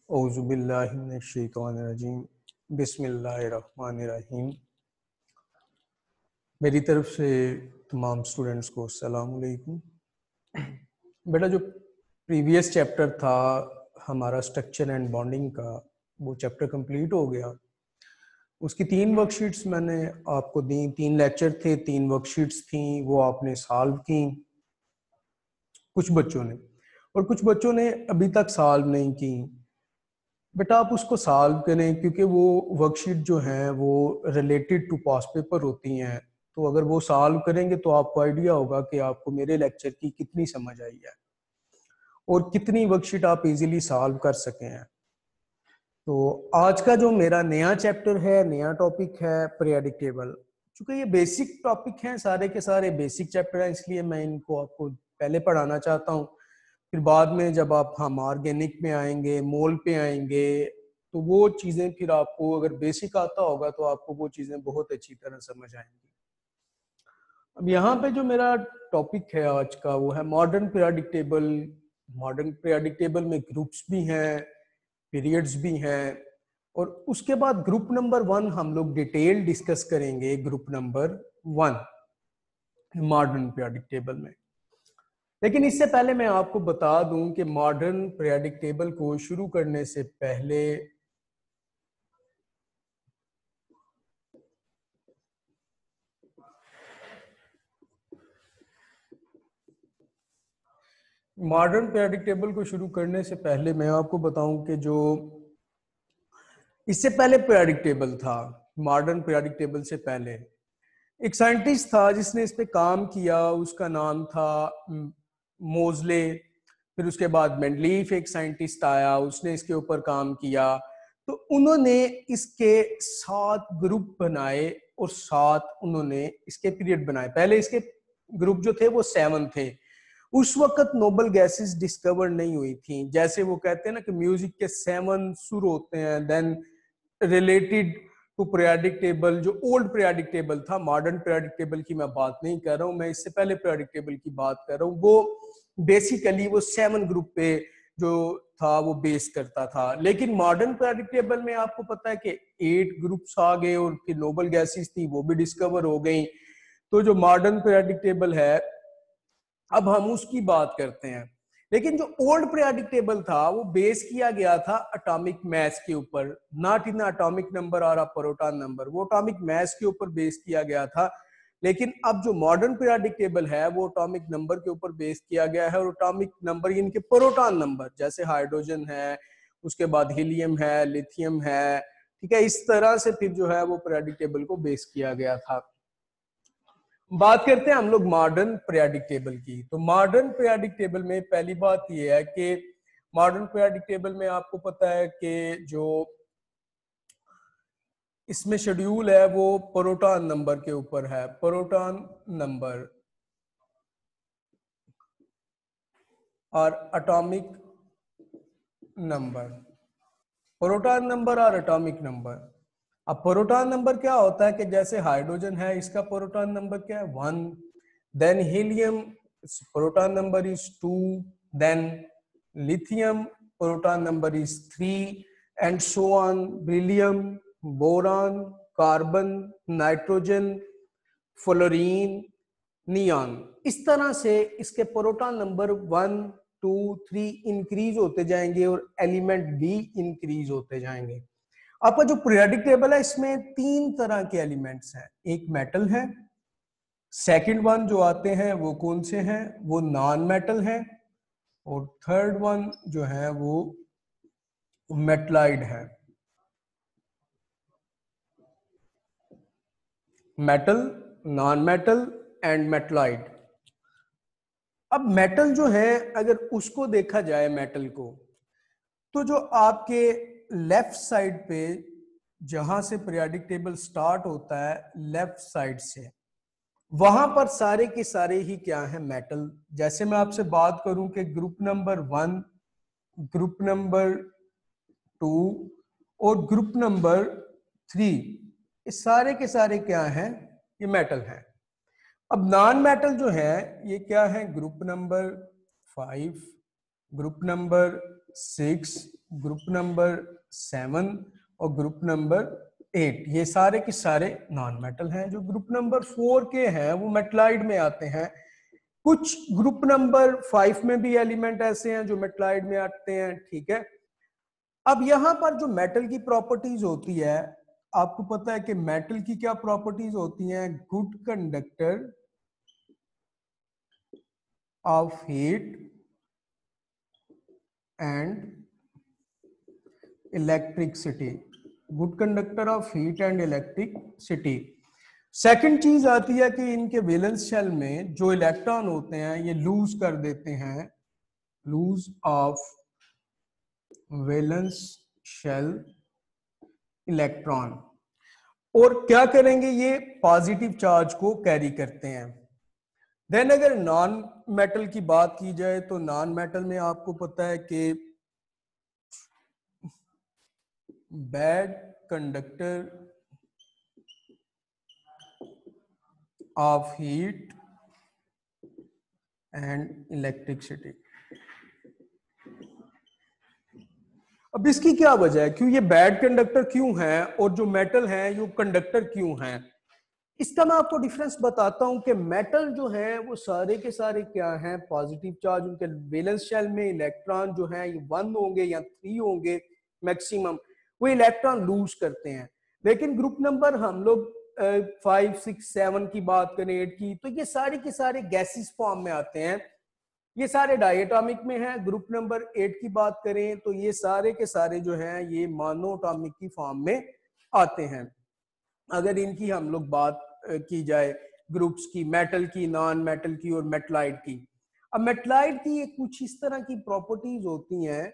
औज़ुबिल्लाहिमिनश्शैतानिर्रजीम बिस्मिल्लाहिर्रहमानिर्रहीम। मेरी तरफ से तमाम स्टूडेंट्स को अस्सलाम वालेकुम। बेटा, जो प्रीवियस चैप्टर था हमारा स्ट्रक्चर एंड बॉन्डिंग का, वो चैप्टर कंप्लीट हो गया। उसकी 3 वर्कशीट्स मैंने आपको दी, 3 लेक्चर थे, 3 वर्कशीट्स थी, वो आपने सॉल्व की कुछ बच्चों ने, और कुछ बच्चों ने अभी तक सॉल्व नहीं की। बेटा आप उसको सॉल्व करें, क्योंकि वो वर्कशीट जो है वो रिलेटेड टू पास्ट पेपर होती हैं। तो अगर वो सॉल्व करेंगे तो आपको आइडिया होगा कि आपको मेरे लेक्चर की कितनी समझ आई है और कितनी वर्कशीट आप इजीली सॉल्व कर सके हैं। तो आज का जो मेरा नया चैप्टर है, नया टॉपिक है पीरियोडिक टेबल। चूंकि ये बेसिक टॉपिक हैं, सारे के सारे बेसिक चैप्टर हैं, इसलिए मैं इनको आपको पहले पढ़ाना चाहता हूँ। फिर बाद में जब आप हम ऑर्गेनिक में आएंगे, मोल पे आएंगे, तो वो चीज़ें फिर आपको अगर बेसिक आता होगा तो आपको वो चीज़ें बहुत अच्छी तरह समझ आएंगी। अब यहाँ पे जो मेरा टॉपिक है आज का, वो है modern periodic table. Modern periodic table में ग्रुप्स भी हैं, पीरियड्स भी हैं, और उसके बाद ग्रुप नंबर 1 हम लोग डिटेल डिस्कस करेंगे। Group number 1 modern periodic table में। लेकिन इससे पहले मैं आपको बता दूं कि मॉडर्न पीरियोडिक टेबल को शुरू करने से पहले मैं आपको बताऊं कि जो इससे पहले पीरियोडिक टेबल था, मॉडर्न पीरियोडिक टेबल से पहले एक साइंटिस्ट था जिसने इस पे काम किया। उसका नाम था मोजले। फिर उसके बाद मेंडलीफ एक साइंटिस्ट आया, उसने इसके ऊपर काम किया। तो उन्होंने इसके 7 ग्रुप बनाए और 7 उन्होंने इसके पीरियड बनाए। पहले इसके ग्रुप जो थे वो 7 थे। उस वक्त नोबल गैसेस डिस्कवर नहीं हुई थी। जैसे वो कहते हैं ना कि म्यूजिक के 7 सुर होते हैं, then related to periodic table, जो ओल्ड पीरियोडिक टेबल था। मॉडर्न पीरियोडिक टेबल की मैं बात नहीं कर रहा हूँ, मैं इससे पहले पीरियोडिक टेबल की बात कर रहा हूँ। वो बेसिकली वो 7 ग्रुप पे जो था वो बेस करता था। लेकिन मॉडर्न पीरियोडिक टेबल में आपको पता है कि 8 ग्रुप्स आ गए और फिर नोबल गैसेस थी वो भी डिस्कवर हो गई। तो जो मॉडर्न पीरियोडिक टेबल है, अब हम उसकी बात करते हैं। लेकिन जो ओल्ड पीरियोडिक टेबल था वो बेस किया गया था एटॉमिक मास के ऊपर, नॉट इन एटॉमिक नंबर और प्रोटॉन नंबर। वो एटॉमिक मास के ऊपर बेस किया गया था। लेकिन अब जो मॉडर्न पीरियोडिक टेबल है वो एटॉमिक नंबर के ऊपर बेस किया गया है, और एटॉमिक नंबर इनके प्रोटॉन नंबर, जैसे हाइड्रोजन है, उसके बाद हीलियम है, लिथियम है, ठीक है, इस तरह से फिर जो है वो पीरियोडिक टेबल को बेस किया गया था। बात करते हैं हम लोग मॉडर्न पीरियोडिक टेबल की। तो मॉडर्न पीरियोडिक टेबल में पहली बात यह है कि मॉडर्न पीरियोडिक टेबल में आपको पता है कि जो इसमें शेड्यूल है वो प्रोटॉन नंबर के ऊपर है। प्रोटॉन नंबर और एटॉमिक नंबर, प्रोटॉन नंबर और एटॉमिक नंबर। अब प्रोटॉन नंबर क्या होता है कि जैसे हाइड्रोजन है, इसका प्रोटॉन नंबर क्या है? 1। Then helium proton number is 2। Then lithium proton number is 3 and so on. Beryllium, boron, carbon, nitrogen, fluorine, neon, इस तरह से इसके प्रोटॉन नंबर 1, 2, 3 इंक्रीज होते जाएंगे और एलिमेंट भी इंक्रीज होते जाएंगे। आपका जो पीरियोडिक टेबल है इसमें 3 तरह के एलिमेंट्स हैं। एक मेटल है, सेकंड वन जो आते हैं वो कौन से हैं? वो नॉन मेटल है, और थर्ड वन जो है वो मेटलाइड है। Metal, non metal and metalloid. अब मेटल जो है, अगर उसको देखा जाए मेटल को, तो जो आपके लेफ्ट साइड पे जहां से पीरियोडिक टेबल स्टार्ट होता है, लेफ्ट साइड से, वहां पर सारे के सारे ही क्या है? मेटल। जैसे मैं आपसे बात करूं कि ग्रुप नंबर 1, ग्रुप नंबर 2 और ग्रुप नंबर 3, ये सारे के सारे क्या हैं? ये मेटल हैं। अब नॉन मेटल जो है ये क्या है? Group number 5, group number 6 group number 7 और ग्रुप नंबर 8, ये सारे के सारे नॉन मेटल हैं। जो ग्रुप नंबर 4 के हैं वो मेटलाइड में आते हैं। कुछ ग्रुप नंबर 5 में भी एलिमेंट ऐसे हैं जो मेटलाइड में आते हैं, ठीक है। अब यहां पर जो मेटल की प्रॉपर्टीज होती है, आपको पता है कि मेटल की क्या प्रॉपर्टीज होती हैं? Good conductor of heat and electricity. Good conductor of heat and electricity. Second चीज आती है कि इनके वैलेंस शेल में जो इलेक्ट्रॉन होते हैं ये लूज कर देते हैं, lose of valence shell electron, और क्या करेंगे? ये पॉजिटिव चार्ज को कैरी करते हैं। देन अगर नॉन मेटल की बात की जाए तो नॉन मेटल में आपको पता है कि bad conductor of heat and electricity. अब इसकी क्या वजह है, क्यों ये बैड कंडक्टर क्यों है और जो मेटल है ये कंडक्टर क्यों है? इसका मैं आपको डिफरेंस बताता हूं कि मेटल जो है वो सारे के सारे क्या हैं? Positive charge. उनके वैलेंस शेल में इलेक्ट्रॉन जो है ये 1 होंगे या 3 होंगे मैक्सिमम, वो इलेक्ट्रॉन लूज करते हैं। लेकिन ग्रुप नंबर हम लोग 5, 6, 7 की बात करें, 8 की, तो ये सारे के सारे गैसेस फॉर्म में आते हैं। ये सारे डायटोमिक में हैं। ग्रुप नंबर 8 की बात करें तो ये सारे के सारे जो हैं ये मोनोटॉमिक की फॉर्म में आते हैं। अगर इनकी हम लोग बात की जाए ग्रुप्स की, मेटल की, नॉन मेटल की और मेटलाइड की। अब मेटलाइड की ये कुछ इस तरह की प्रॉपर्टीज होती हैं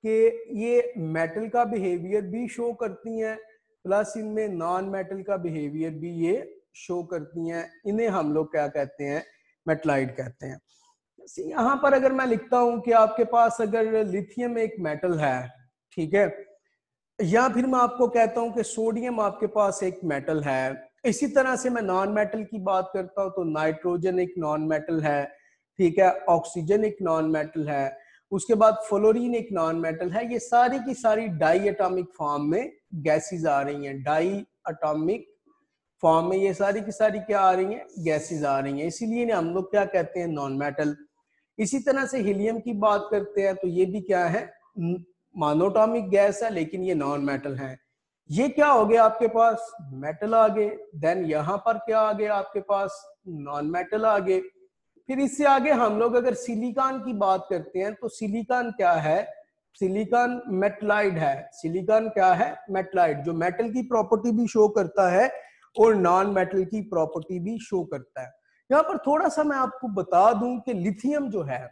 कि ये मेटल का बिहेवियर भी शो करती हैं, प्लस इनमें नॉन मेटल का बिहेवियर भी ये शो करती हैं। इन्हें हम लोग क्या कहते हैं? मेटलाइड कहते हैं। यहाँ पर अगर मैं लिखता हूं कि आपके पास अगर लिथियम एक मेटल है, ठीक है, या फिर मैं आपको कहता हूं कि सोडियम आपके पास एक मेटल है। इसी तरह से मैं नॉन मेटल की बात करता हूं तो नाइट्रोजन एक नॉन मेटल है, ठीक है, ऑक्सीजन एक नॉन मेटल है, उसके बाद फ्लोरीन एक नॉन मेटल है। ये सारी की सारी डाई एटॉमिक फॉर्म में गैसेस आ रही हैं। डाई एटॉमिक फॉर्म में ये सारी की सारी क्या आ रही हैं? गैसेस आ रही हैं। इसीलिए हम लोग क्या कहते हैं? Non metal. इसी तरह से हीलियम की बात करते हैं तो ये भी क्या है? मोनोटॉमिक गैस है, लेकिन ये नॉन मेटल है। ये क्या हो गया? आपके पास मेटल आ गए। देन यहां पर क्या आ गया? आपके पास नॉन मेटल आ गए। फिर इससे आगे हम लोग अगर सिलिकॉन की बात करते हैं तो सिलिकॉन क्या है? सिलिकॉन मेटलाइड है। सिलिकॉन क्या है? मेटलाइड, जो मेटल की प्रॉपर्टी भी शो करता है और नॉन मेटल की प्रॉपर्टी भी शो करता है। यहाँ पर थोड़ा सा मैं आपको बता दूं कि लिथियम जो है,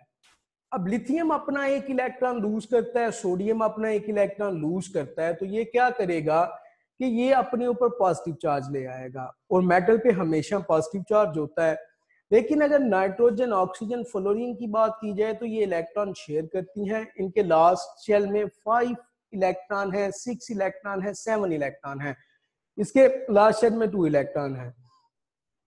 अब लिथियम अपना एक इलेक्ट्रॉन लूज करता है, सोडियम अपना एक इलेक्ट्रॉन लूज करता है, तो ये क्या करेगा कि ये अपने ऊपर पॉजिटिव चार्ज ले आएगा, और मेटल पे हमेशा पॉजिटिव चार्ज होता है। लेकिन अगर नाइट्रोजन, ऑक्सीजन, फ्लोरीन की बात की जाए तो ये इलेक्ट्रॉन शेयर करती हैं। इनके लास्ट शेल में 5 इलेक्ट्रॉन है, 6 इलेक्ट्रॉन है, 7 इलेक्ट्रॉन है। इसके लास्ट शेल में 2 इलेक्ट्रॉन है।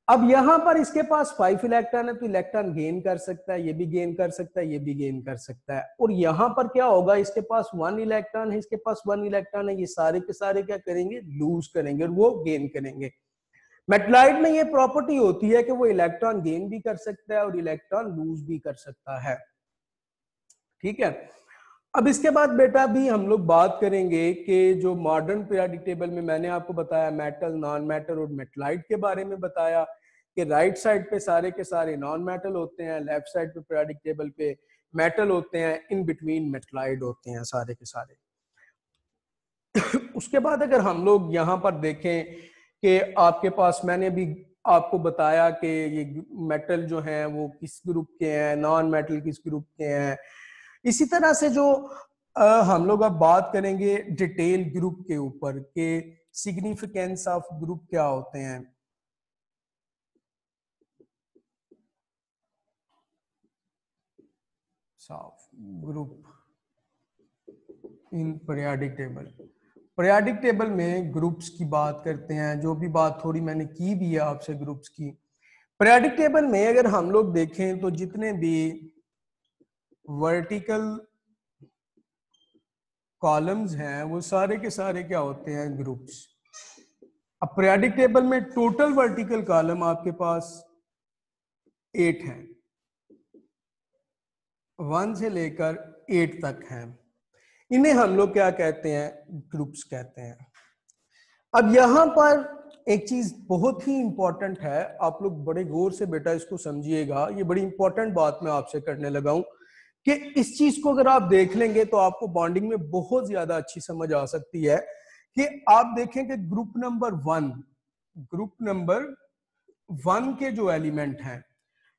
अब यहां पर इसके पास 5 इलेक्ट्रॉन है तो इलेक्ट्रॉन गेन कर सकता है, ये भी गेन कर सकता है, ये भी गेन कर सकता है। और यहां पर क्या होगा? इसके पास 1 इलेक्ट्रॉन है, इसके पास 1 इलेक्ट्रॉन है, ये सारे के सारे क्या करेंगे? लूज करेंगे और वो गेन करेंगे। मेटलाइड में ये प्रॉपर्टी होती है कि वो इलेक्ट्रॉन गेन भी कर सकता है और इलेक्ट्रॉन लूज भी कर सकता है, ठीक है। अब इसके बाद बेटा भी हम लोग बात करेंगे कि जो मॉडर्न पीरियोडिक टेबल में मैंने आपको बताया मेटल, नॉन मेटल और मेटलाइड के बारे में बताया कि राइट साइड पे सारे के सारे नॉन मेटल होते हैं, लेफ्ट साइड पे पीरियोडिक टेबल पे मेटल होते हैं, इन बिटवीन मेटलाइड होते हैं सारे के सारे। उसके बाद अगर हम लोग यहाँ पर देखें कि आपके पास मैंने भी आपको बताया कि ये मेटल जो है वो किस ग्रुप के हैं, नॉन मेटल किस ग्रुप के हैं। इसी तरह से जो हम लोग अब बात करेंगे डिटेल ग्रुप के ऊपर के सिग्निफिकेंस ऑफ ग्रुप क्या होते हैं। Group in periodic table, periodic table में ग्रुप्स की बात करते हैं, जो भी बात थोड़ी मैंने की भी है आपसे ग्रुप्स की। पीरियोडिक टेबल में अगर हम लोग देखें तो जितने भी वर्टिकल कॉलम्स हैं वो सारे के सारे क्या होते हैं, ग्रुप्स। अब पीरियोडिक टेबल में टोटल वर्टिकल कॉलम आपके पास 8 हैं, 1 से लेकर 8 तक हैं। इन्हें हम लोग क्या कहते हैं, ग्रुप्स कहते हैं। अब यहां पर एक चीज बहुत ही इंपॉर्टेंट है, आप लोग बड़े गौर से बेटा इसको समझिएगा, ये बड़ी इंपॉर्टेंट बात मैं आपसे करने लगा हूं कि इस चीज को अगर आप देख लेंगे तो आपको बॉन्डिंग में बहुत ज्यादा अच्छी समझ आ सकती है। कि आप देखें कि ग्रुप नंबर 1 के जो एलिमेंट हैं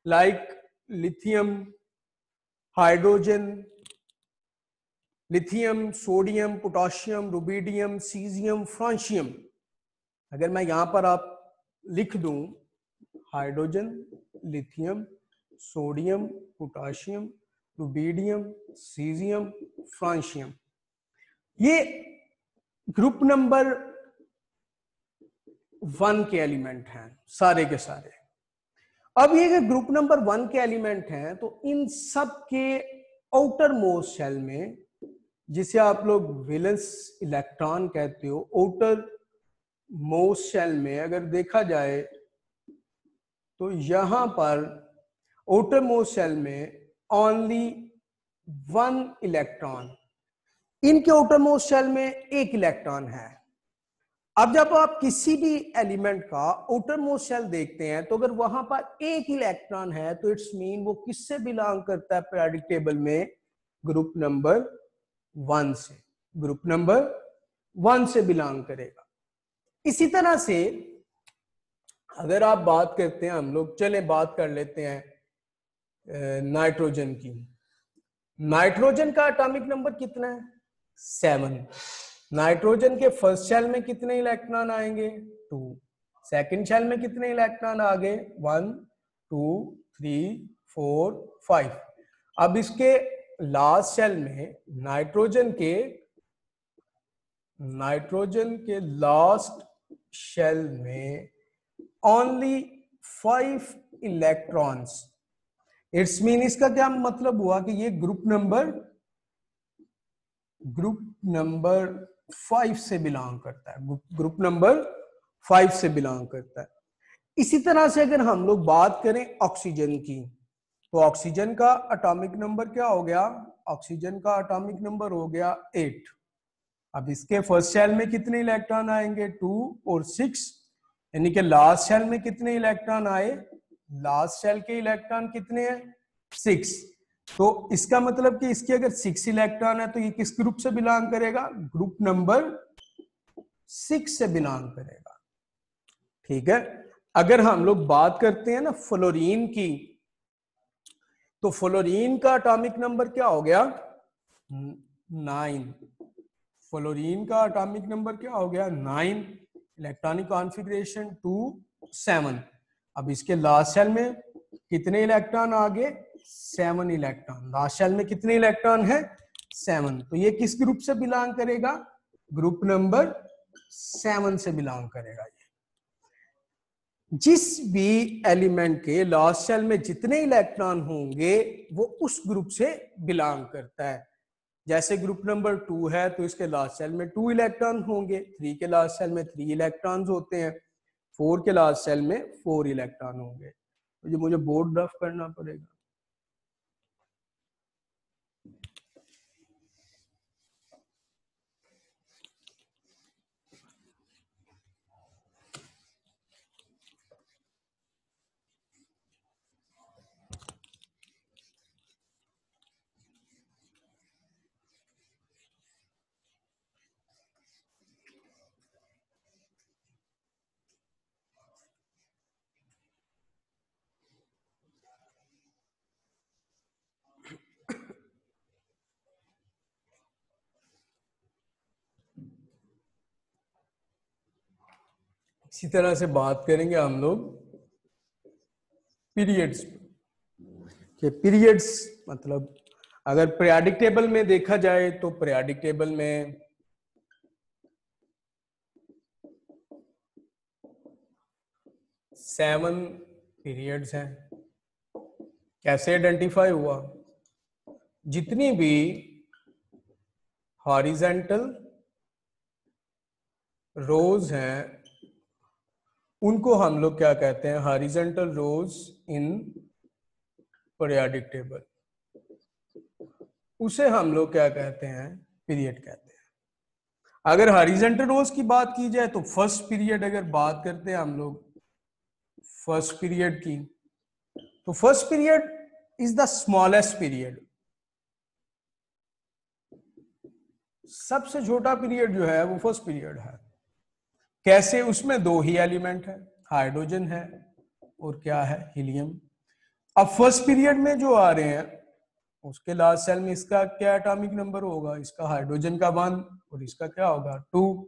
like lithium, hydrogen, lithium, sodium, potassium, rubidium, caesium, francium, अगर मैं यहां पर आप लिख दूं hydrogen, lithium, sodium, potassium, rubidium, caesium, francium, ये ग्रुप नंबर 1 के एलिमेंट हैं सारे के सारे। अब ये ग्रुप नंबर 1 के एलिमेंट हैं तो इन सब के आउटर मोस्ट शेल में, जिसे आप लोग वैलेंस इलेक्ट्रॉन कहते हो, आउटर मोस्ट शेल में अगर देखा जाए तो यहां पर आउटर मोस्ट शेल में ओनली 1 इलेक्ट्रॉन, इनके आउटर मोस्ट शेल में 1 इलेक्ट्रॉन है। अब जब आप किसी भी एलिमेंट का आउटर मोस्ट शेल देखते हैं तो अगर वहां पर 1 इलेक्ट्रॉन है तो इट्स मीन वो किससे बिलोंग करता है पीरियोडिक टेबल में, ग्रुप नंबर 1 से, ग्रुप नंबर 1 से बिलोंग करेगा। इसी तरह से अगर आप बात करते हैं, हम लोग चले बात कर लेते हैं नाइट्रोजन की। नाइट्रोजन का एटॉमिक नंबर कितना है, 7। नाइट्रोजन के फर्स्ट शेल में कितने इलेक्ट्रॉन आएंगे, 2। सेकंड शेल में कितने इलेक्ट्रॉन आ गए, 1 2 3 4 5। अब इसके लास्ट शेल में नाइट्रोजन के लास्ट शेल में ओनली 5 इलेक्ट्रॉन्स। इट्स मीन इसका क्या मतलब हुआ कि ये ग्रुप नंबर 5 से बिलोंग करता है, ग्रुप नंबर 5 से बिलोंग करता है। इसी तरह से अगर हम लोग बात करें ऑक्सीजन की, तो ऑक्सीजन का एटॉमिक नंबर क्या हो गया, ऑक्सीजन का एटॉमिक नंबर हो गया 8। अब इसके फर्स्ट शेल में कितने इलेक्ट्रॉन आएंगे, 2 और 6, यानी कि लास्ट शेल में कितने इलेक्ट्रॉन आए, लास्ट शेल के इलेक्ट्रॉन कितने हैं, 6। तो इसका मतलब कि इसके अगर 6 इलेक्ट्रॉन है तो ये किस ग्रुप से बिलोंग करेगा, ग्रुप नंबर 6 से बिलोंग करेगा। ठीक है। अगर हम लोग बात करते हैं ना फ्लोरीन की, तो फ्लोरीन का एटॉमिक नंबर क्या हो गया, 9। फ्लोरीन का एटॉमिक नंबर क्या हो गया, 9। Electronic configuration 2 7। अब इसके लास्ट शेल में कितने इलेक्ट्रॉन आ गए, 7 इलेक्ट्रॉन। लास्ट शेल में कितने इलेक्ट्रॉन है, 7। तो ये किस ग्रुप से बिलोंग करेगा, ग्रुप नंबर 7 से बिलोंग करेगा। जिस भी एलिमेंट के लास्ट शेल में जितने इलेक्ट्रॉन होंगे वो उस ग्रुप से बिलोंग करता है। जैसे ग्रुप नंबर 2 है तो इसके लास्ट शेल में 2 इलेक्ट्रॉन होंगे, 3 के लास्ट शेल में 3 इलेक्ट्रॉन्स होते हैं, 4 के लास्ट शेल में 4 इलेक्ट्रॉन होंगे। तो ये मुझे बोर्ड रफ करना पड़ेगा। इसी तरह से बात करेंगे हम लोग पीरियड्स के। पीरियड्स मतलब अगर पीरियोडिक टेबल में देखा जाए तो पीरियोडिक टेबल में 7 पीरियड्स हैं। कैसे आइडेंटिफाई हुआ, जितनी भी हॉरिजेंटल रोज हैं, उनको हम लोग क्या कहते हैं, horizontal rows in periodic table, उसे हम लोग क्या कहते हैं, पीरियड कहते हैं। अगर हॉरिजेंटल रोज की बात की जाए तो फर्स्ट पीरियड, अगर बात करते हैं हम लोग फर्स्ट पीरियड की, तो first period is the smallest period. सबसे छोटा पीरियड जो है वो फर्स्ट पीरियड है। कैसे? उसमें दो ही एलिमेंट है, हाइड्रोजन है और क्या है, हीलियम। अब फर्स्ट पीरियड में जो आ रहे हैं उसके लास्ट सेल में इसका क्या एटॉमिक नंबर होगा, इसका हाइड्रोजन का 1 और इसका क्या होगा 2।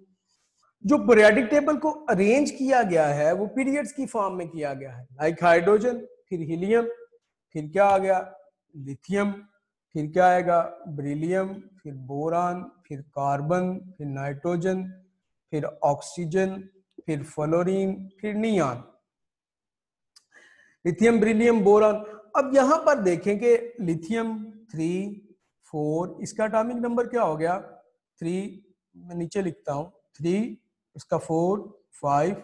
जो पीरियोडिक टेबल को अरेंज किया गया है वो पीरियड्स की फॉर्म में किया गया है, लाइक हाइड्रोजन, फिर हीलियम, फिर क्या आ गया लिथियम, फिर क्या आएगा बेरिलियम, फिर बोरान, फिर कार्बन, फिर नाइट्रोजन, फिर ऑक्सीजन, फिर फ्लोरीन, फिर नियॉन। Lithium, beryllium, boron. अब यहां पर देखें कि लिथियम 3 4, इसका एटॉमिक नंबर क्या हो गया 3, मैं नीचे लिखता हूं 3, इसका 4 5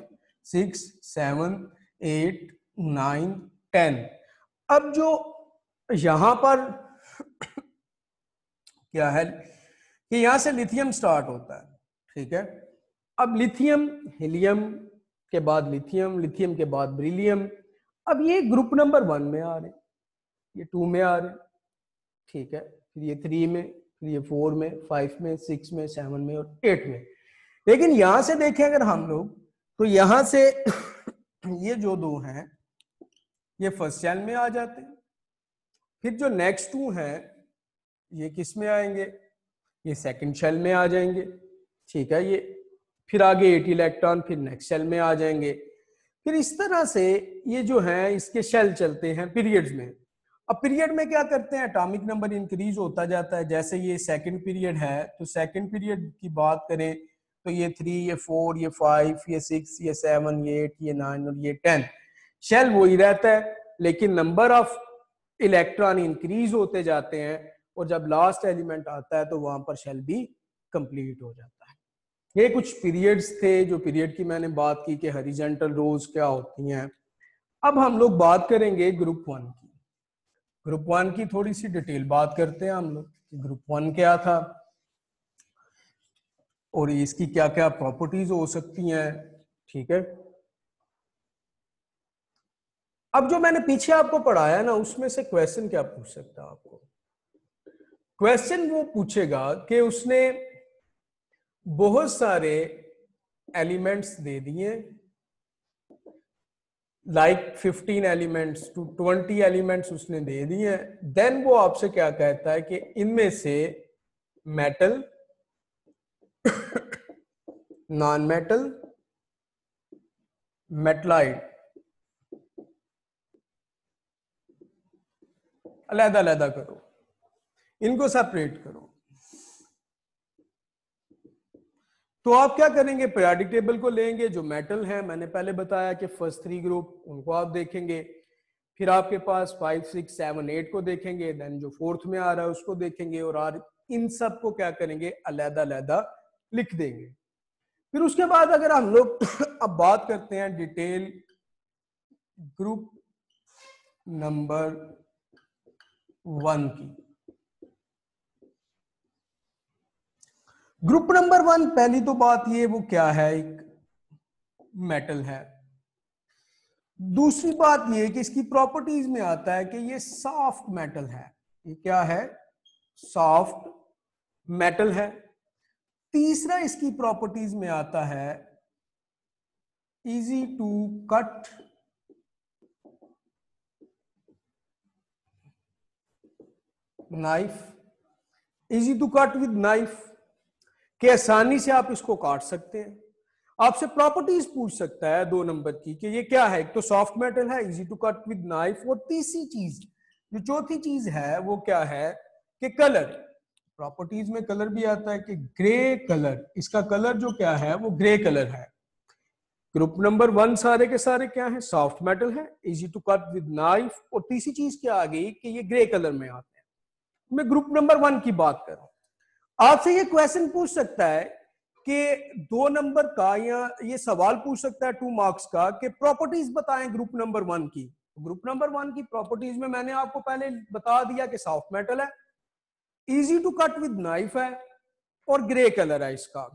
6 7 8 9 10। अब जो यहां पर क्या है कि यहां से लिथियम स्टार्ट होता है, ठीक है। अब लिथियम, हीलियम के बाद लिथियम, लिथियम के बाद बेरिलियम। अब ये ग्रुप नंबर 1 में आ रहे, ये 2 में आ रहे, ठीक है, फिर ये 3 में, फिर ये 4 में, 5 में, 6 में, 7 में और 8 में। लेकिन यहां से देखें अगर हम लोग, तो यहां से ये जो दो हैं ये फर्स्ट सेल में आ जाते हैं। फिर जो नेक्स्ट 2 हैं ये किस में आएंगे, ये सेकंड शेल में आ जाएंगे, ठीक है। ये फिर आगे 8 इलेक्ट्रॉन फिर नेक्स्ट शेल में आ जाएंगे। फिर इस तरह से ये जो है इसके शेल चलते हैं पीरियड्स में। अब पीरियड में क्या करते हैं, एटॉमिक नंबर इंक्रीज होता जाता है। जैसे ये सेकंड पीरियड है तो सेकंड पीरियड की बात करें तो ये 3, ये 4, ये 5, ये 6, ये 7, ये 8, ये 9 और ये 10। शेल वही रहता है लेकिन नंबर ऑफ इलेक्ट्रॉन इंक्रीज होते जाते हैं और जब लास्ट एलिमेंट आता है तो वहां पर शेल भी कंप्लीट हो जाता है। ये कुछ पीरियड्स थे जो पीरियड की मैंने बात की कि हॉरिजॉन्टल रोज क्या होती हैं। अब हम लोग बात करेंगे ग्रुप 1 की। ग्रुप 1 की थोड़ी सी डिटेल बात करते हैं हम लोग, ग्रुप 1 क्या था और इसकी क्या क्या प्रॉपर्टीज हो सकती हैं, ठीक है। अब जो मैंने पीछे आपको पढ़ाया ना उसमें से क्वेश्चन क्या पूछ सकता है आपको, क्वेश्चन वो पूछेगा कि उसने बहुत सारे एलिमेंट्स दे दिए, लाइक 15 एलिमेंट्स टू 20 एलिमेंट्स उसने दे दिए। देन वो आपसे क्या कहता है कि इनमें से मेटल, नॉन मेटल, मेटलाइड अलग अलग करो, इनको सेपरेट करो। तो आप क्या करेंगे, पीरियोडिक टेबल को लेंगे, जो मेटल है मैंने पहले बताया कि फर्स्ट 3 ग्रुप उनको आप देखेंगे, फिर आपके पास 5 6 7 8 को देखेंगे, देन जो फोर्थ में आ रहा है उसको देखेंगे और इन सब को क्या करेंगे अलग अलग लिख देंगे। फिर उसके बाद अगर हम लोग अब बात करते हैं डिटेल ग्रुप नंबर 1 की। ग्रुप नंबर 1 पहली तो बात ये वो क्या है, एक मेटल है। दूसरी बात ये कि इसकी प्रॉपर्टीज में आता है कि ये सॉफ्ट मेटल है। ये क्या है, सॉफ्ट मेटल है। तीसरा इसकी प्रॉपर्टीज में आता है easy to cut, knife, easy to cut with knife, कि आसानी से आप इसको काट सकते हैं। आपसे प्रॉपर्टीज पूछ सकता है 2 नंबर की कि ये क्या है, एक तो सॉफ्ट मेटल है, easy to cut with knife, और तीसरी चीज जो चौथी चीज है वो क्या है कि कलर। प्रॉपर्टीज में कलर भी आता है कि ग्रे कलर, इसका कलर जो क्या है वो ग्रे कलर है। ग्रुप नंबर 1 सारे के सारे क्या है, सॉफ्ट मेटल है, easy to cut with knife, और तीसरी चीज क्या आ गई कि ये ग्रे कलर में आते हैं। मैं ग्रुप नंबर 1 की बात कर रहा हूं। आपसे ये क्वेश्चन पूछ सकता है कि 2 नंबर का, या ये सवाल पूछ सकता है 2 मार्क्स का कि प्रॉपर्टीज बताएं ग्रुप नंबर 1 की। ग्रुप नंबर 1 की प्रॉपर्टीज में मैंने आपको पहले बता दिया कि सॉफ्ट मेटल है, easy to cut with knife है और ग्रे कलर है इसका।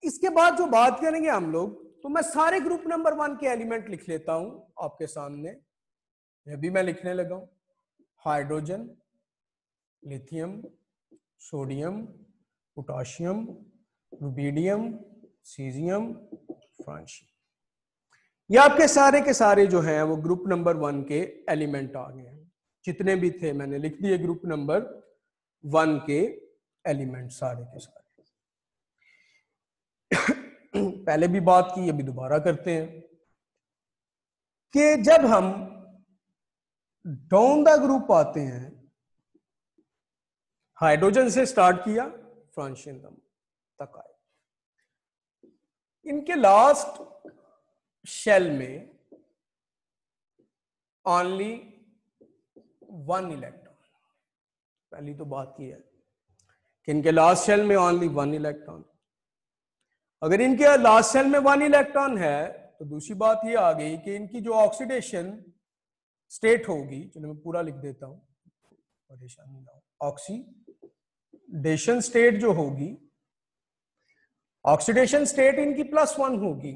इसके बाद जो बात करेंगे हम लोग, तो मैं सारे ग्रुप नंबर 1 के एलिमेंट लिख लेता हूं आपके सामने। ये भी मैं लिखने लगा हूं। Hydrogen, lithium, sodium, potassium, rubidium, caesium, francium. ये आपके सारे के सारे जो हैं वो ग्रुप नंबर 1 के एलिमेंट आ गए हैं। जितने भी थे मैंने लिख दिए ग्रुप नंबर 1 के एलिमेंट सारे के सारे। पहले भी बात की, अभी दोबारा करते हैं कि जब हम डाउन द ग्रुप आते हैं, हाइड्रोजन से स्टार्ट किया, फ्रांशियम तक आए, इनके लास्ट शेल में ओनली 1 इलेक्ट्रॉन। पहली तो बात की है कि इनके लास्ट शेल में ओनली 1 इलेक्ट्रॉन। अगर इनके लास्ट शेल में 1 इलेक्ट्रॉन है तो दूसरी बात ये आ गई कि इनकी जो ऑक्सीडेशन स्टेट होगी, चलो मैं पूरा लिख देता हूं, परेशानी ना हो। ऑक्सीडेशन स्टेट जो होगी, ऑक्सीडेशन स्टेट इनकी +1 होगी।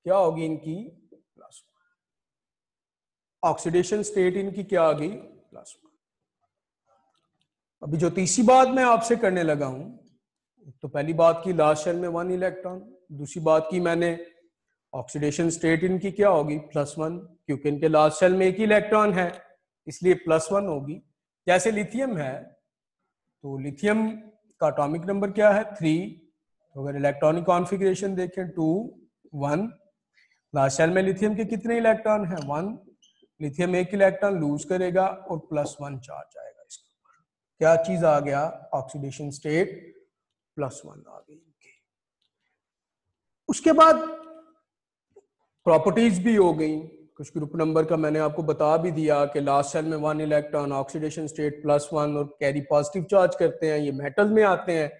क्या होगी इनकी? +1। ऑक्सीडेशन स्टेट इनकी क्या आ गई? +1। अभी जो तीसरी बात मैं आपसे करने लगा हूं, तो पहली बात की लास्ट शेल में 1 इलेक्ट्रॉन, दूसरी बात की मैंने ऑक्सीडेशन स्टेट इनकी क्या होगी? +1, क्योंकि इनके लास्ट शेल में 1 इलेक्ट्रॉन है इसलिए +1 होगी। जैसे लिथियम है तो लिथियम का एटॉमिक नंबर क्या है? 3। तो अगर इलेक्ट्रॉनिक कॉन्फ़िगरेशन देखें 2 1, लास्ट शेल में लिथियम के कितने इलेक्ट्रॉन हैं? 1। लिथियम 1 इलेक्ट्रॉन लूज करेगा और +1 चार्ज आएगा इसके ऊपर। क्या चीज आ गया? ऑक्सीडेशन स्टेट +1 आ गई। उसके बाद प्रॉपर्टीज भी हो गई कुछ ग्रुप नंबर का, मैंने आपको बता भी दिया कि लास्ट सेल में 1 इलेक्ट्रॉन, ऑक्सीडेशन स्टेट +1 और कैरी पॉजिटिव चार्ज करते हैं। ये मेटल में आते हैं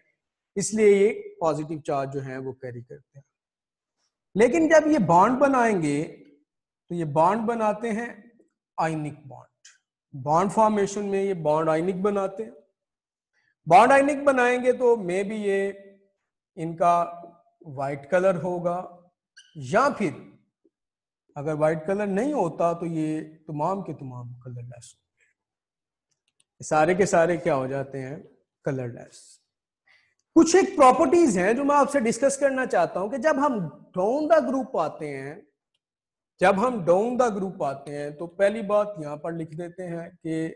इसलिए ये पॉजिटिव चार्ज जो है वो कैरी करते हैं। लेकिन जब ये बॉन्ड बनाएंगे तो ये बॉन्ड बनाते हैं आयनिक बॉन्ड। बॉन्ड फॉर्मेशन में ये बॉन्ड आयनिक बनाते हैं। बॉन्ड आयनिक बनाएंगे तो मे बी ये इनका वाइट कलर होगा, या फिर अगर वाइट कलर नहीं होता तो ये तमाम के तमाम कलरलेस होंगे। सारे के सारे क्या हो जाते हैं? कलरलेस। कुछ एक प्रॉपर्टीज हैं जो मैं आपसे डिस्कस करना चाहता हूं कि जब हम डाउन द ग्रुप आते हैं, जब हम डाउन द ग्रुप आते हैं तो पहली बात यहां पर लिख देते हैं कि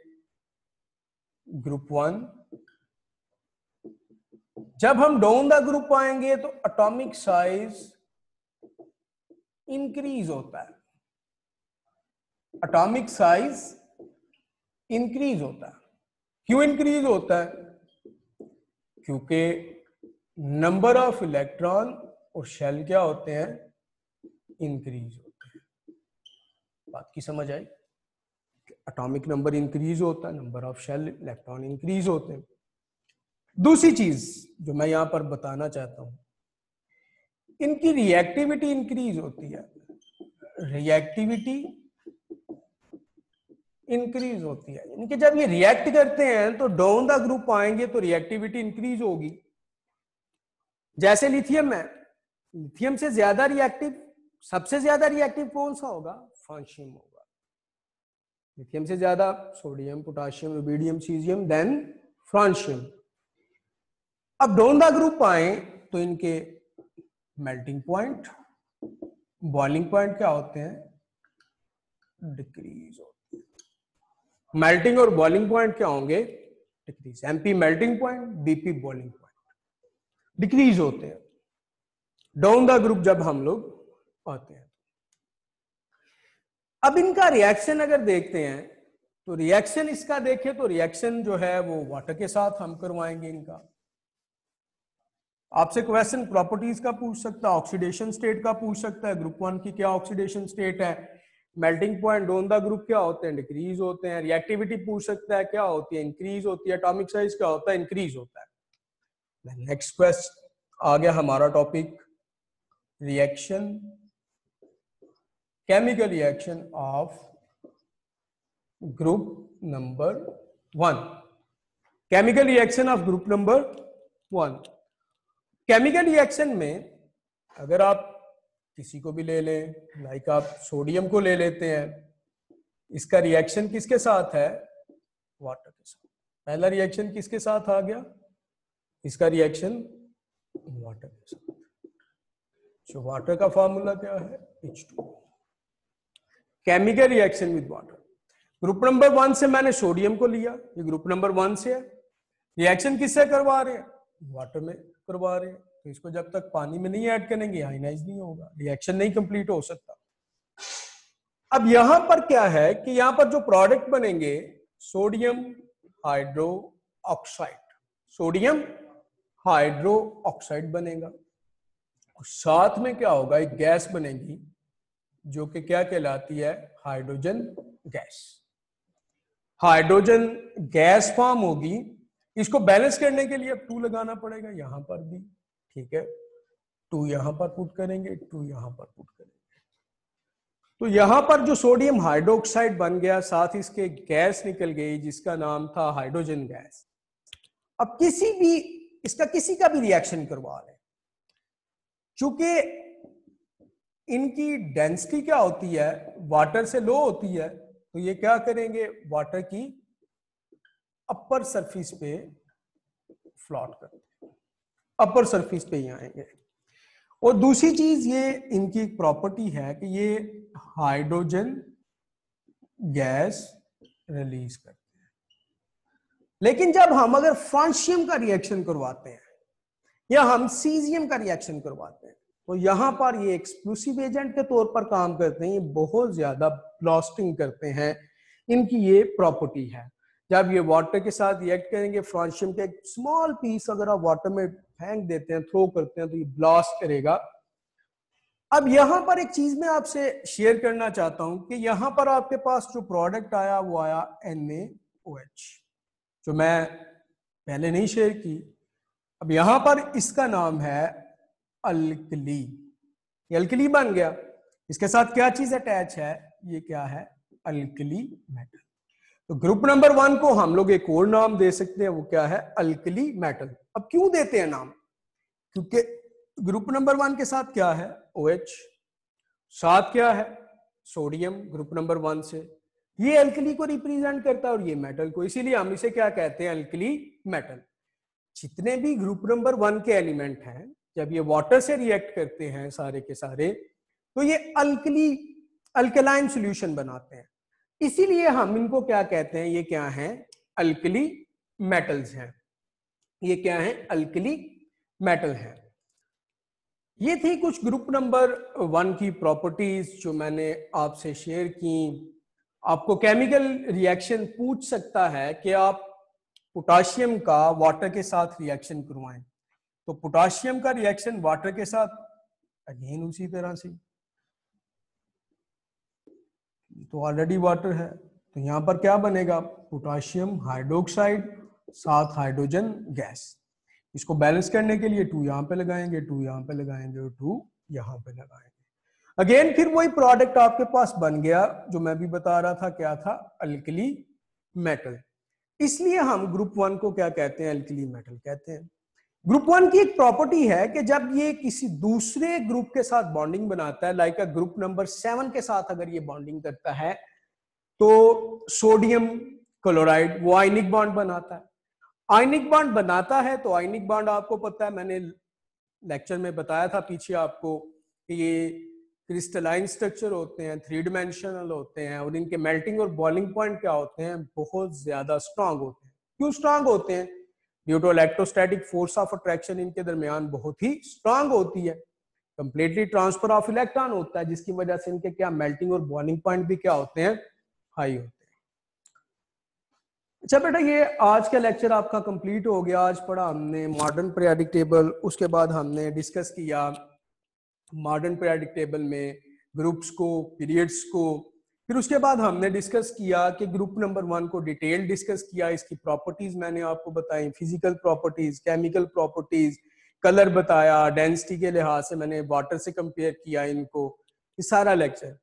ग्रुप 1, जब हम डाउन द ग्रुप आएंगे तो एटॉमिक साइज इंक्रीज होता है। एटॉमिक साइज इंक्रीज होता है। क्यों इंक्रीज होता है? क्योंकि नंबर ऑफ इलेक्ट्रॉन और शेल क्या होते हैं? इंक्रीज होते हैं। बात की समझ आई? एटॉमिक नंबर इंक्रीज होता है, number of shell electron increase होते हैं। दूसरी चीज जो मैं यहां पर बताना चाहता हूं, इनकी रिएक्टिविटी इंक्रीज होती है। रिएक्टिविटी इंक्रीज होती है, इनके जब ये रिएक्ट करते हैं तो डाउन द ग्रुप आएंगे तो रिएक्टिविटी इंक्रीज होगी। जैसे लिथियम है, लिथियम से ज्यादा रिएक्टिव, सबसे ज्यादा रिएक्टिव कौन सा होगा? फ्रांशियम होगा। लिथियम से ज्यादा sodium, potassium, rubidium, caesium, then francium. अब डाउन द ग्रुप आए तो इनके मेल्टिंग पॉइंट, बॉइलिंग पॉइंट क्या होते हैं? डिक्रीज होते हैं। मेल्टिंग और बॉइलिंग पॉइंट क्या होंगे? Decrease. MP melting point, BP boiling point decrease होते हैं डाउन द ग्रुप जब हम लोग आते हैं। अब इनका रिएक्शन अगर देखते हैं तो रिएक्शन इसका देखें तो रिएक्शन जो है वो वाटर के साथ हम करवाएंगे इनका। आपसे क्वेश्चन प्रॉपर्टीज का पूछ सकता है, ऑक्सीडेशन स्टेट का पूछ सकता है। ग्रुप 1 की क्या ऑक्सीडेशन स्टेट है? Melting point on the group क्या होते हैं, डिक्रीज होते हैं। रिएक्टिविटी पूछ सकता है क्या होती है, इंक्रीज होती है। एटॉमिक साइज क्या होता है, इंक्रीज होता है। नेक्स्ट क्वेश्चन आ गया हमारा topic reaction, chemical reaction of group number 1। Chemical reaction of group number 1। Chemical reaction में अगर आप किसी को भी ले लें, लाइक आप सोडियम को ले लेते हैं, इसका रिएक्शन किसके साथ है, वाटर के साथ। पहला रिएक्शन किसके साथ आ गया, इसका रिएक्शन वाटर के साथ। तो वाटर का फॉर्मूला क्या है, H2। Chemical reaction with water, group number 1 से मैंने सोडियम को लिया, ये ग्रुप नंबर 1 से है। रिएक्शन किससे करवा रहे हैं, वाटर में करवा रहे हैं। तो इसको जब तक पानी में नहीं ऐड करेंगे आयनाइज नहीं होगा, रिएक्शन नहीं कंप्लीट हो सकता। अब यहां पर क्या है कि यहां पर जो प्रोडक्ट बनेंगे sodium hydro oxide, sodium hydro oxide बनेगा। साथ में क्या होगा, एक गैस बनेगी जो कि क्या कहलाती है, hydrogen gas. Hydrogen gas form होगी। इसको बैलेंस करने के लिए अब 2 लगाना पड़ेगा यहां पर भी, ठीक है। 2 यहां पर पुट करेंगे, 2 यहां पर पुट करेंगे। तो यहां पर जो सोडियम हाइड्रोक्साइड बन गया, साथ इसके गैस निकल गई जिसका नाम था हाइड्रोजन गैस। अब किसी का भी रिएक्शन करवा लें, चूंकि इनकी डेंसिटी क्या होती है, वाटर से लो होती है, तो ये क्या करेंगे, वाटर की अपर सरफेस पे फ्लोट करते हैं, अपर सरफेस पे ही आएंगे। और दूसरी चीज ये इनकी एक प्रॉपर्टी है कि ये हाइड्रोजन गैस रिलीज करते हैं। लेकिन जब हम अगर फ्रांशियम का रिएक्शन करवाते हैं या हम सीजियम का रिएक्शन करवाते हैं, तो यहां पर ये एक्सप्लोसिव एजेंट के तौर पर काम करते हैं, ये बहुत ज्यादा ब्लास्टिंग करते हैं, इनकी ये प्रॉपर्टी है। जब ये वाटर के साथ रिएक्ट करेंगे, फ्रांशियम का एक स्मॉल पीस अगर आप वाटर में फेंक देते हैं, थ्रो करते हैं, तो ये ब्लास्ट करेगा। अब यहां पर एक चीज मैं आपसे शेयर करना चाहता हूं कि यहां पर आपके पास जो प्रोडक्ट आया वो आया NaOH, जो मैं पहले नहीं शेयर की। अब यहां पर इसका नाम है अल्कली, ये अल्कली बन गया। इसके साथ क्या चीज अटैच है, ये क्या है, अल्कली मेटल। तो ग्रुप नंबर 1 को हम लोग एक और नाम दे सकते हैं, वो क्या है, अल्कली मेटल। अब क्यों देते हैं नाम, क्योंकि ग्रुप नंबर 1 के साथ क्या है, OH, साथ क्या है, सोडियम, ग्रुप नंबर 1 से। ये अल्कली को रिप्रेजेंट करता है और ये मेटल को, इसीलिए हम इसे क्या कहते हैं, अल्कली मेटल। जितने भी ग्रुप नंबर 1 के एलिमेंट हैं, जब ये वाटर से रिएक्ट करते हैं सारे के सारे, तो ये अल्कलाइन सॉल्यूशन बनाते हैं। इसीलिए हम इनको क्या कहते हैं, ये क्या हैं, अल्कली मेटल्स हैं। ये क्या है, अल्कली मेटल है। ये थी कुछ ग्रुप नंबर 1 की प्रॉपर्टीज जो मैंने आपसे शेयर की। आपको केमिकल रिएक्शन पूछ सकता है कि आप पोटाशियम का वाटर के साथ रिएक्शन करवाएं, तो पोटाशियम का रिएक्शन वाटर के साथ अगेन उसी तरह से, तो ऑलरेडी वाटर है, तो यहां पर क्या बनेगा, पोटाशियम हाइड्रोक्साइड साथ हाइड्रोजन गैस। इसको बैलेंस करने के लिए 2 यहां पे लगाएंगे, 2 यहां पे लगाएंगे और 2 यहां पे लगाएंगे। अगेन फिर वही प्रोडक्ट आपके पास बन गया जो मैं भी बता रहा था, क्या था, अल्कली मेटल। इसलिए हम ग्रुप 1 को क्या कहते हैं, अल्कली मेटल कहते हैं। ग्रुप 1 की एक प्रॉपर्टी है कि जब ये किसी दूसरे ग्रुप के साथ बॉन्डिंग बनाता है, लाइक ग्रुप नंबर 7 के साथ अगर ये बॉन्डिंग करता है, तो सोडियम क्लोराइड वो आयनिक बॉन्ड बनाता है। आयनिक बॉन्ड बनाता है तो आयनिक बॉन्ड आपको पता है, मैंने लेक्चर में बताया था पीछे आपको कि ये क्रिस्टलाइन स्ट्रक्चर होते हैं, 3 डायमेंशनल होते हैं, और इनके मेल्टिंग और बॉइलिंग पॉइंट क्या होते हैं, बहुत ज्यादा स्ट्रांग होते हैं। क्यों स्ट्रांग होते हैं, due to electrostatic force of attraction इनके दरमियान बहुत ही स्ट्रांग होती है। कंप्लीटली ट्रांसफर ऑफ इलेक्ट्रॉन होता है, जिसकी वजह से इनके क्या मेल्टिंग और बॉइलिंग पॉइंट भी क्या होते हैं, हाई होते हैं। अच्छा बेटा, ये आज का लेक्चर आपका कंप्लीट हो गया। आज पढ़ा हमने मॉडर्न पीरियोडिक टेबल, उसके बाद हमने डिस्कस किया मॉडर्न पीरियोडिक टेबल में ग्रुप्स को, पीरियड्स को, फिर उसके बाद हमने डिस्कस किया कि ग्रुप नंबर 1 को डिटेल डिस्कस किया, इसकी प्रॉपर्टीज मैंने आपको बताई, physical properties, chemical properties, colour बताया, डेंसिटी के लिहाज से मैंने वाटर से कंपेयर किया इनको, ये सारा लेक्चर।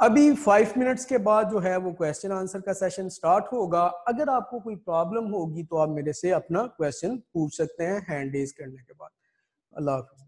अभी 5 मिनट्स के बाद जो है वो क्वेश्चन आंसर का सेशन स्टार्ट होगा। अगर आपको कोई प्रॉब्लम होगी तो आप मेरे से अपना क्वेश्चन पूछ सकते हैं हैंड रेज करने के बाद। अल्लाह हाफिज़।